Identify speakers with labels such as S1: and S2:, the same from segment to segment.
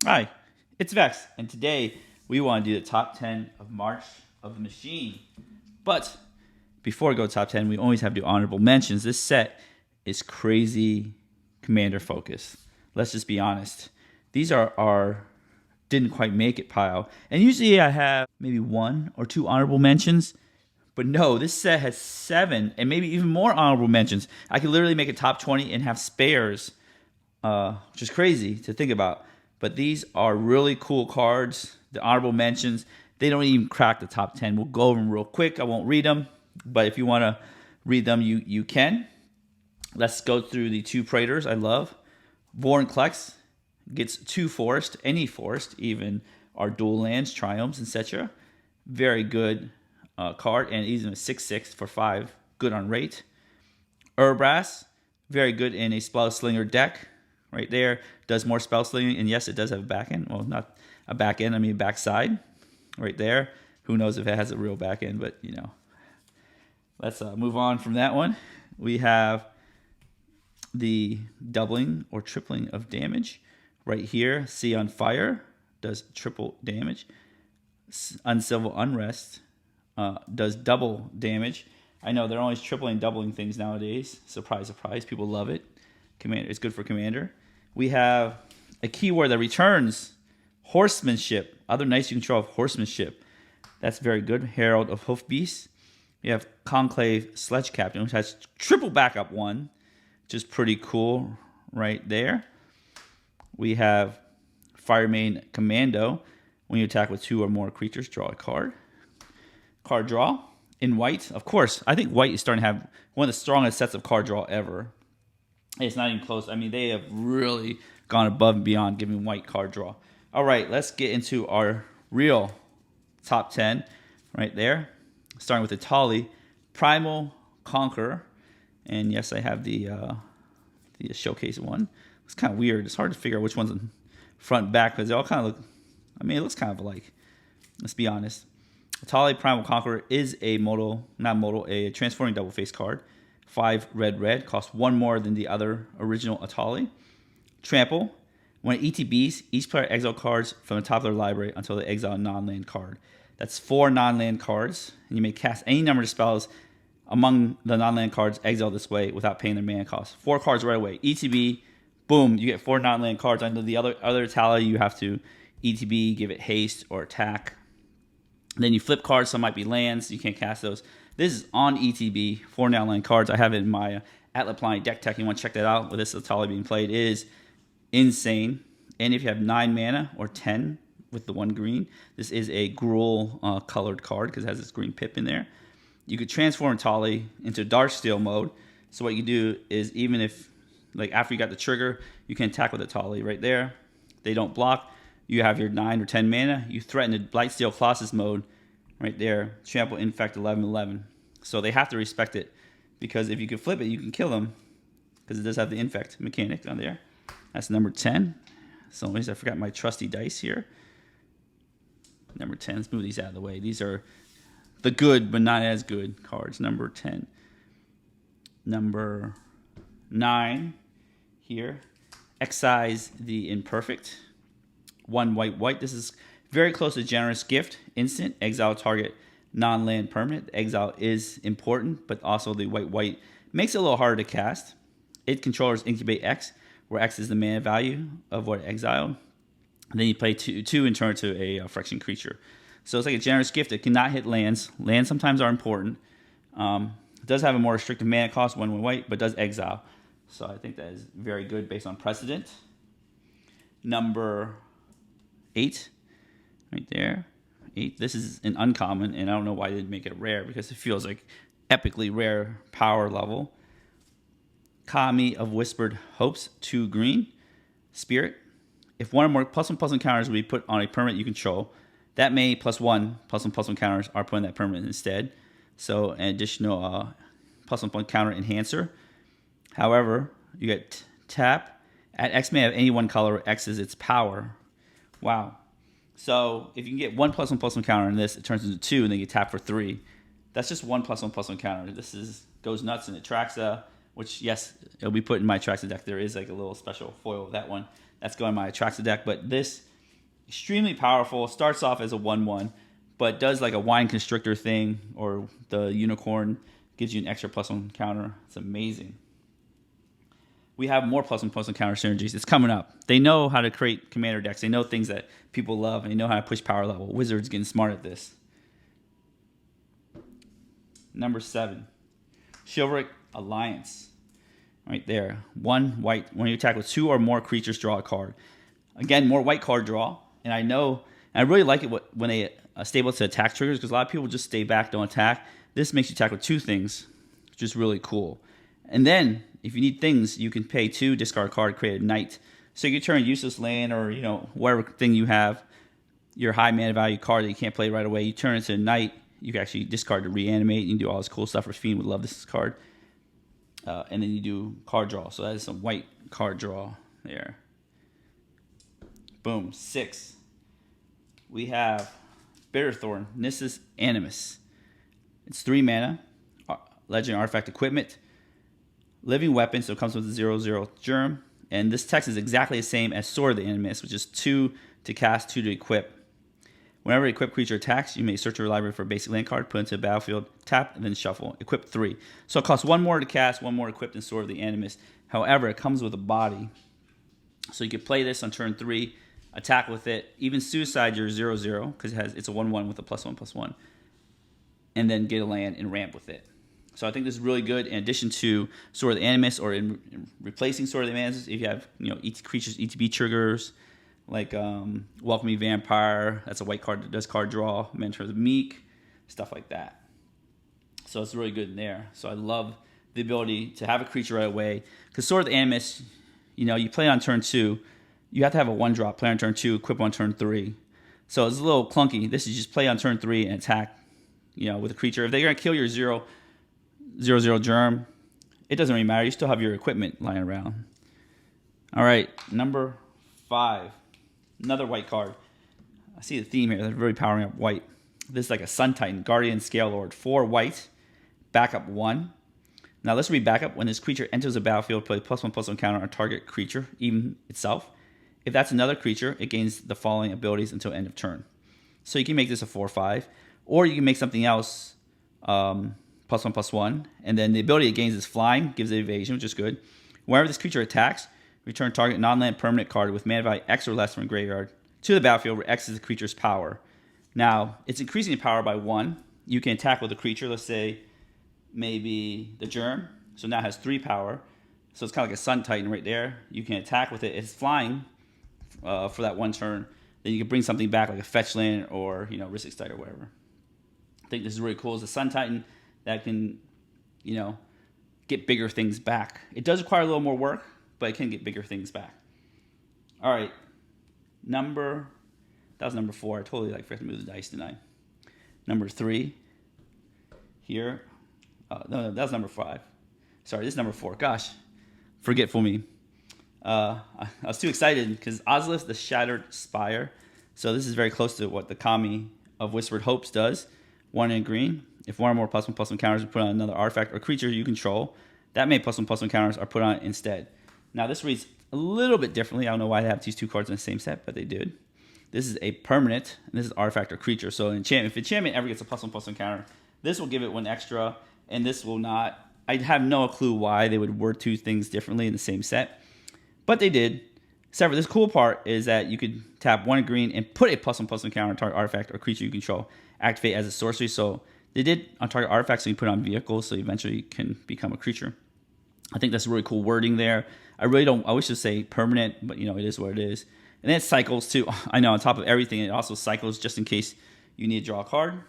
S1: Hi, it's Vex, and today we want to do the top 10 of March of the Machine. But before we go to top 10, we always have to do honorable mentions. This set is crazy commander focused. Let's just be honest. These are our didn't quite make it pile. And usually I have maybe one or two honorable mentions. But no, this set has 7 and maybe even more honorable mentions. I could literally make a top 20 and have spares, which is crazy to think about. But these are really cool cards. The honorable mentions, they don't even crack the top 10. We'll go over them real quick. I won't read them. But if you want to read them, you can. Let's go through the 2 Parators I love. Vorinclex gets 2 forest, any forest, even our dual lands, triumphs, etc. Very good card, and even a 6/6 for 5. Good on rate. Urbrass, very good in a spell slinger deck. Right there, does more spell slinging, and yes, it does have a back end. Well, not a back end, I mean back side. Right there. Who knows if it has a real back end, but you know. Let's move on from that one. We have the doubling or tripling of damage. Right here, Sea on Fire does triple damage. Uncivil Unrest does double damage. I know they're always tripling, doubling things nowadays. Surprise, surprise. People love it. Commander, it's good for Commander. We have a keyword that returns horsemanship. Other knights you control have horsemanship. That's very good. Herald of Hoofbeast. We have Conclave Sledge Captain, which has triple backup 1, which is pretty cool right there. We have Firemane Commando. When you attack with 2 or more creatures, draw a card. Card draw in white. Of course, I think white is starting to have one of the strongest sets of card draw ever. It's not even close. I mean, they have really gone above and beyond giving white card draw. All right, let's get into our real top 10 right there. Starting with the Tali, Primal Conqueror. And yes, I have the showcase one. It's kind of weird. It's hard to figure out which one's in front and back because they all kind of look, I mean, it looks kind of alike. Let's be honest. Tali Primal Conqueror is a a transforming double face card. 5 red, costs 1 more than the other original Atali. Trample. When it ETBs, each player exile cards from the top of their library until they exile a non-land card. That's 4 non-land cards, and you may cast any number of spells among the non-land cards exiled this way without paying their mana cost. 4 cards right away. ETB, boom, you get 4 non-land cards. Under the other Tali, you have to ETB, give it haste or attack. Then you flip cards, some might be lands, you can't cast those. This is on ETB, 4 non-land cards. I have it in my Atlas deck tech. You want to check that out with this Atali being played. It is insane. And if you have 9 mana or 10 with the 1 green, this is a Gruul colored card because it has this green pip in there. You could transform Tali into Darksteel mode. So what you do is even if, like after you got the trigger, you can attack with a Tali right there. They don't block. You have your 9 or 10 mana. You threaten the Blightsteel Colossus mode right there. Trample, Infect, 11/11. So they have to respect it because if you can flip it, you can kill them because it does have the Infect mechanic on there. That's number 10. So I forgot my trusty dice here. Number 10. Let's move these out of the way. These are the good but not as good cards. Number 10. Number 9 here. Excise the Imperfect. 1 white. This is very close to Generous Gift. Instant. Exile target non-land permanent. Exile is important, but also the white makes it a little harder to cast. It controllers incubate X, where X is the mana value of what exiled. And then you play 2 and turn it to a friction creature. So it's like a Generous Gift. It cannot hit lands. Lands sometimes are important. It does have a more restrictive mana cost, 1 white, but does exile. So I think that is very good based on precedent. Number 8, right there. 8. This is an uncommon, and I don't know why they didn't make it rare because it feels like epically rare power level. Kami of Whispered Hopes, 2 green. Spirit. If 1 or more +1/+1 counters will be put on a permanent you control, that may +1/+1 counters are put on that permanent instead. So an additional +1 counter enhancer. However, you get tap. At X may have any 1 color where X is its power. Wow. So if you can get 1 +1/+1 counter in this, it turns into 2, and then you tap for 3. That's just 1 +1/+1 counter. This goes nuts in Atraxa, which yes, it'll be put in my Atraxa deck. There is like a little special foil of that one that's going in my Atraxa deck, but this Extremely powerful. Starts off as a 1/1, but does like a wine constrictor thing, or the unicorn gives you an extra +1 counter. It's amazing. We have more +1/+1 counter synergies. It's coming up. They know how to create commander decks. They know things that people love, and they know how to push power level. Wizards getting smart at this. Number 7, Chivalric Alliance. Right there. 1 white. When you attack with 2 or more creatures, draw a card. Again, more white card draw. And I really like it when they stable to attack triggers, because a lot of people just stay back, don't attack. This makes you attack with 2 things, which is really cool. And then, if you need things, you can pay 2, discard a card, create a knight. So you can turn useless land, or whatever thing you have, your high mana value card that you can't play right away, you turn it into a knight. You can actually discard to reanimate. You can do all this cool stuff. For Fiend would love this card. And then you do card draw. So that is some white card draw there. Boom. 6. We have Bitter Thorne, Nissus Animus. It's 3 mana. Legend Artifact Equipment. Living Weapon, so it comes with a 0/0 germ. And this text is exactly the same as Sword of the Animus, which is 2 to cast, 2 to equip. Whenever an equipped creature attacks, you may search your library for a basic land card, put it into the battlefield, tap, and then shuffle. Equip 3. So it costs 1 more to cast, 1 more equipped in Sword of the Animus. However, it comes with a body. So you can play this on turn 3, attack with it, even suicide your 0/0, because it's a 1/1 with a +1/+1, and then get a land and ramp with it. So I think this is really good in addition to Sword of the Animus, or in replacing Sword of the Animus. If you have creatures ETB triggers, like Welcoming Vampire, that's a white card that does card draw, Mentor of the Meek, stuff like that. So it's really good in there. So I love the ability to have a creature right away, because Sword of the Animus, you play on turn 2, you have to have a 1-drop, play on turn 2, equip on turn 3. So it's a little clunky. This is just play on turn 3 and attack, with a creature. If they're going to kill your 0/0 germ, it doesn't really matter. You still have your equipment lying around. All right, number 5. Another white card. I see the theme here. They're really powering up white. This is like a Sun Titan, Guardian Scale Lord. 4 white, backup 1. Now let's read backup. When this creature enters the battlefield, play +1/+1 counter on target creature, even itself. If that's another creature, it gains the following abilities until end of turn. So you can make this a 4/5, or you can make something else +1/+1, and then the ability it gains is flying, gives it evasion, which is good. Whenever this creature attacks, return target non-land permanent card with mana value X or less from graveyard to the battlefield, where X is the creature's power. Now, it's increasing the power by 1. You can attack with a creature, let's say maybe the Germ, so now it has 3 power. So it's kind of like a Sun Titan right there. You can attack with it. It's flying for that 1 turn. Then you can bring something back, like a fetch land or Risk Excite or whatever. I think this is really cool. It's a Sun Titan that can, get bigger things back. It does require a little more work, but it can get bigger things back. All right, that was number 4. I totally forgot to move the dice tonight. Number 3 here. No, that was number 5. Sorry, this is number 4. Gosh, forgetful me. I was too excited because Ozlith, the Shattered Spire. So this is very close to what the Kami of Whispered Hopes does. 1 in green. If 1 or more +1/+1 counters are put on another artifact or creature you control, that many +1/+1 counters are put on it instead. Now this reads a little bit differently. I don't know why they have these 2 cards in the same set, but they did. This is a permanent, and this is artifact or creature. So enchantment, if enchantment ever gets a +1/+1 counter, this will give it 1 extra, and this will not. I have no clue why they would word 2 things differently in the same set, but they did. Except for this cool part is that you could tap 1 green and put a +1/+1 counter on target artifact or creature you control, activate as a sorcery. So they did on target artifacts, so you put it on vehicles, so you eventually can become a creature. I think that's really cool wording there. I wish to say permanent, but it is what it is. And then it cycles too. I know on top of everything, it also cycles just in case you need to draw a card.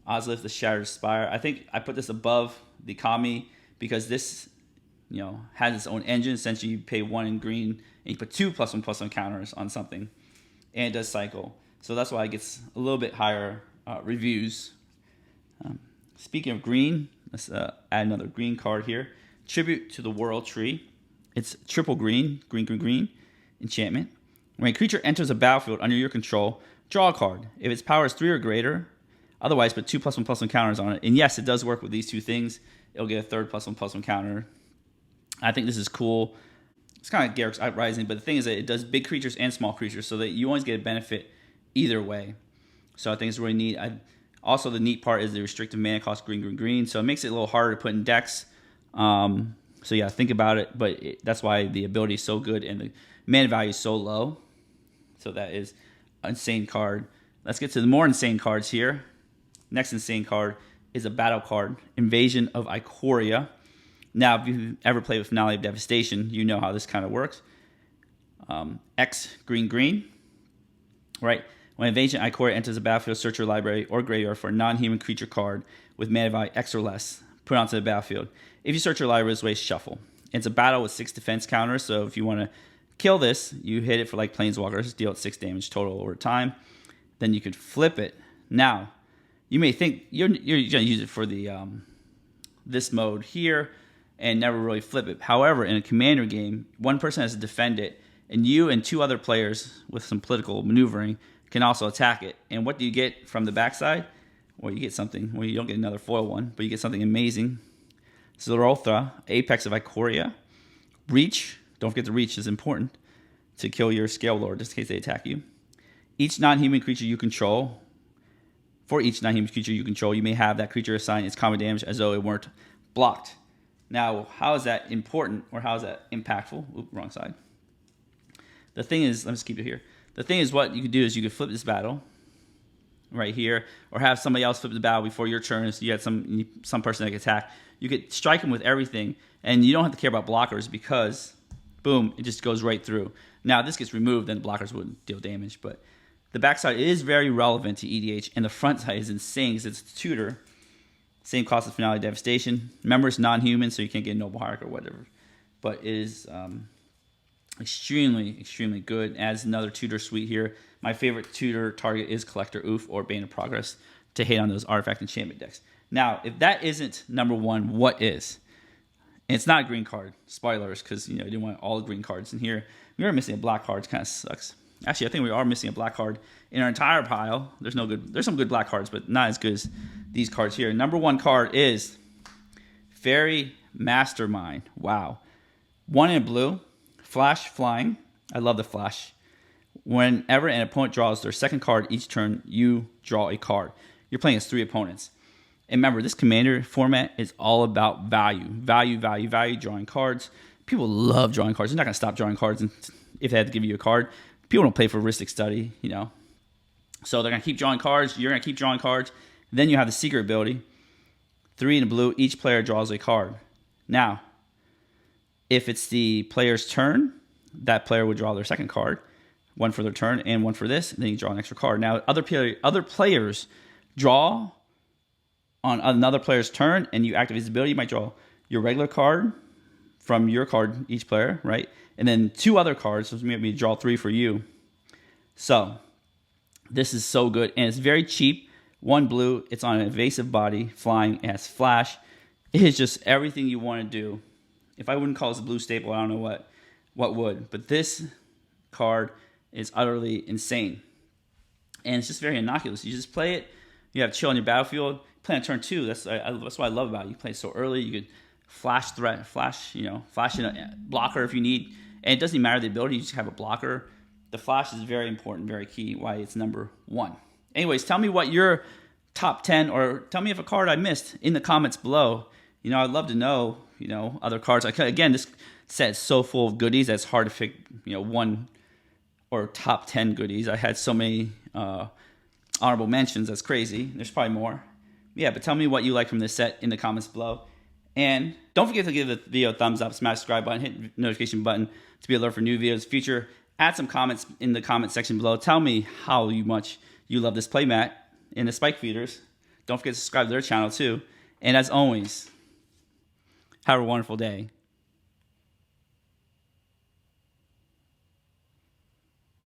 S1: Ozlith, the Shattered Spire. I think I put this above the Kami because this, has its own engine. Essentially, you pay 1 in green and you put 2 +1/+1 counters on something, and it does cycle. So that's why it gets a little bit higher reviews. Speaking of green, let's add another green card here. Tribute to the World Tree. It's triple green, green, enchantment. When a creature enters a battlefield under your control, draw a card. If its power is 3 or greater, otherwise put 2 +1/+1 counters on it. And yes, it does work with these 2 things. It'll get a 3rd +1/+1 counter. I think this is cool. It's kind of like Garrick's Uprising, but the thing is that it does big creatures and small creatures, so that you always get a benefit either way. So I think it's really neat. Also, the neat part is the restrictive mana cost green, green, green, so it makes it a little harder to put in decks. So yeah, think about it, but that's why the ability is so good and the mana value is so low. So that is an insane card. Let's get to the more insane cards here. Next insane card is a battle card, Invasion of Ikoria. Now, if you've ever played with Finale of Devastation, you know how this kind of works. X green green, right? When Invasion of Ikoria enters the battlefield, search your library or graveyard for a non-human creature card with mana value X or less. Put it onto the battlefield. If you search your library this way, shuffle. It's a battle with 6 defense counters, so if you want to kill this, you hit it for like Planeswalkers, deal it 6 damage total over time. Then you could flip it. Now, you may think you're going to use it for the this mode here and never really flip it. However, in a commander game, one person has to defend it, and you and 2 other players with some political maneuvering can also attack it. And what do you get from the backside? Well, you get something. Well, you don't get another foil one, but you get something amazing. Zorothra, Apex of Ikoria. Reach. Don't forget the reach is important to kill your Scale Lord, just in case they attack you. Each non-human creature you control, for each non-human creature you control, you may have that creature assign its combat damage as though it weren't blocked. Now, how is that important, or how is that impactful? Oop, wrong side. The thing is, let's keep it here. The thing is, what you could do is you could flip this battle right here, or have somebody else flip the battle before your turn, so you had some person that can attack. You could strike them with everything, and you don't have to care about blockers because, boom, it just goes right through. Now, if this gets removed, then blockers wouldn't deal damage, but the backside is very relevant to EDH, and the front side is insane because it's a tutor. Same cost as Finale Devastation. Remember, it's non-human, so you can't get Noble Hierarch or whatever, but it is extremely, extremely good. Adds another tutor suite here. My favorite tutor target is Collector Oof or Bane of Progress to hit on those artifact enchantment decks. Now, if that isn't number one, what is? And it's not a green card. Spoilers, because you didn't want all the green cards in here. We are missing a black card. It kind of sucks. Actually, I think we are missing a black card in our entire pile. There's some good black cards, but not as good as these cards here. Number one card is Fairy Mastermind. Wow. 1 in blue. Flash flying. I love the flash. Whenever an opponent draws their second card each turn, you draw a card. You're playing as 3 opponents. And remember, this commander format is all about value. Value, drawing cards. People love drawing cards. They're not going to stop drawing cards if they have to give you a card. People don't play for Ristic Study, So they're going to keep drawing cards. You're going to keep drawing cards. Then you have the secret ability. 3 in the blue. Each player draws a card. Now, if it's the player's turn, that player would draw their second card. 1 for their turn and 1 for this. And then you draw an extra card. Now, other players draw on another player's turn, and you activate his ability. You might draw your regular card from your card, each player, right? And then 2 other cards, so maybe draw 3 for you. So, this is so good, and it's very cheap. 1 blue, it's on an evasive body, flying, it has flash. It is just everything you want to do. If I wouldn't call this a blue staple, I don't know what would. But this card is utterly insane. And it's just very innocuous. You just play it, you have chill on your battlefield, play on turn 2. That's what I love about it. You play so early, you could flash threat, flash in a blocker if you need. And it doesn't even matter the ability, you just have a blocker. The flash is very important, very key, why it's number 1. Anyways, tell me what your top 10, or tell me if a card I missed in the comments below. I'd love to know, other cards. Again, this set is so full of goodies that it's hard to pick, 1 or top 10 goodies. I had so many honorable mentions, that's crazy. There's probably more. Yeah, but tell me what you like from this set in the comments below. And don't forget to give the video a thumbs up, smash the subscribe button, hit the notification button to be alert for new videos in the future. Add some comments in the comment section below. Tell me how much you love this playmat and the Spike Feeders. Don't forget to subscribe to their channel too. And as always, have a wonderful day.